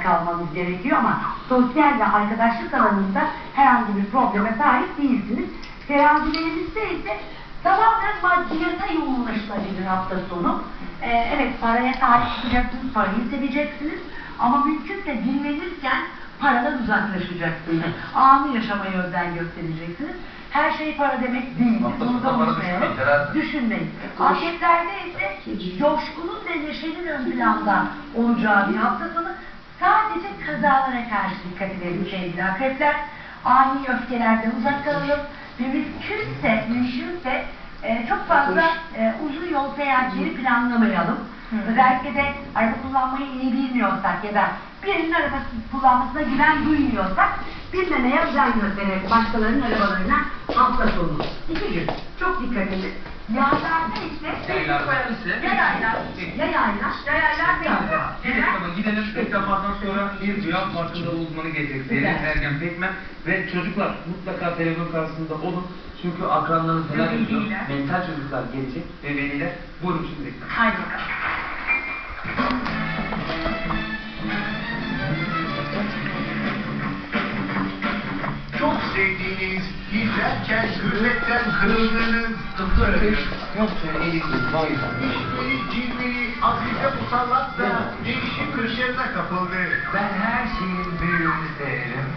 kalmanız gerekiyor ama sosyal ve arkadaşlık alanında herhangi bir probleme sahip değilsiniz. Terazilerinizde ise tamamen maddiyata yoğunlaşılabilir hafta sonu. Evet, paraya sahip çıkacaksınız, parayı seveceksiniz ama mümkünse dinlenirken paradan uzaklaşacaksınız. Anı yaşamaya özen göstereceksiniz. Her şey para demek değil. Bunu da unutmayalım. Düşünmeyin. Akrepler'de ise coşkunun ve neşenin ön planda olacağı bir hafta sonu. Sadece kazalara karşı dikkat edelim sevgili akrepler. Ani öfkelerden uzak kalalım ve mümkünse çok fazla uzun yol seyahatleri planlamayalım. Özellikle de araba kullanmayı iyi bilmiyorsak ya da birinin arabası kullanmasına güven duymuyorsak bilmemeye özen gösterelim başkalarının arabalarına hafta sonu. 2 gün. Çok dikkat edin. Yağlarda ise yayaylar gidelim reklamlardan sonra bir duyar farkında uzmanı gelecek. Zeynep Ergen Pekmen ve çocuklar mutlaka televizyon karşısında olun. Çünkü akranlarınız neler yapıyor. Mental çocuklar gelecek ve veliler. Buyurun şimdi. Haydi bakalım. Çok sevdiğiniz, izlerken gülmekten kırıldığınız İşbiri, cilveli, azize musallat da değişim kırışlarına kapıldı. Ben her şeyin büyüğünü severim.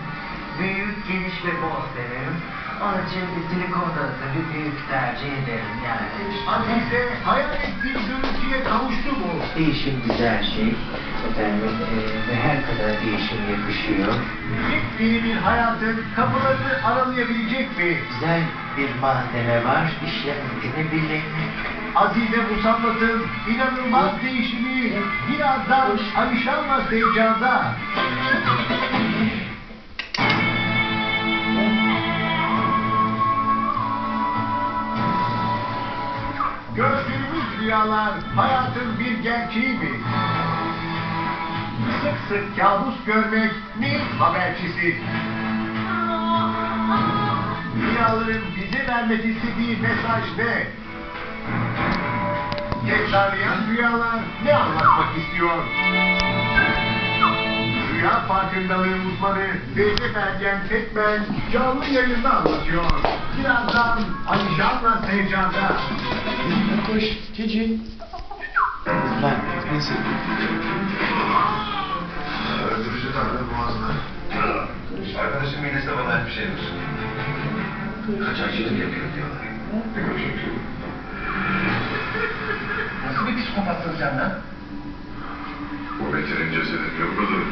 Büyük, geniş ve bol severim. Onun için silikonda da bir büyük tercih ederim yani. Azize hayal ettiği görüntüye kavuştu mu? Değişim güzel şey. Efendim, ve her kadar değişim yakışıyor. Yepyeni bir hayatın kapılarını aralayabilecek mi? Güzel bir malzeme var, işlemesini bilin. Azize Musallat'ın inanılmaz değişimi birazdan Alişan'la Seycan'da. Gördüğümüz rüyalar hayatın bir gerçeği mi? Sık sık kabus görmek neyin habercisi? Rüyaların bize vermek istediği mesaj ne? Tekrarlayan rüyalar ne anlatmak istiyor? Rüya farkındalığı uzmanı Zeynep Ergen Pekmen canlı yayında anlatıyor. Birazdan Alişan'la Seycan'da. Koş, Cici. Lan, neyse. Öldürücü darbe boğazına. Arkadaşım midesine bana bir şeydir. Kaçakçılık yapıyor diyorlar. Ne kaçakçılık? Nasıl bir psikopatsın sen lan? Bu Bekir'in cesedi yok mudur?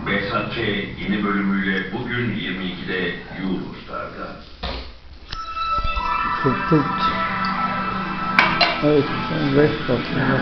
Behzat Ç. yeni bölümüyle bugün 22'de Eurostar'da. Tut. Evet, 5 dakika.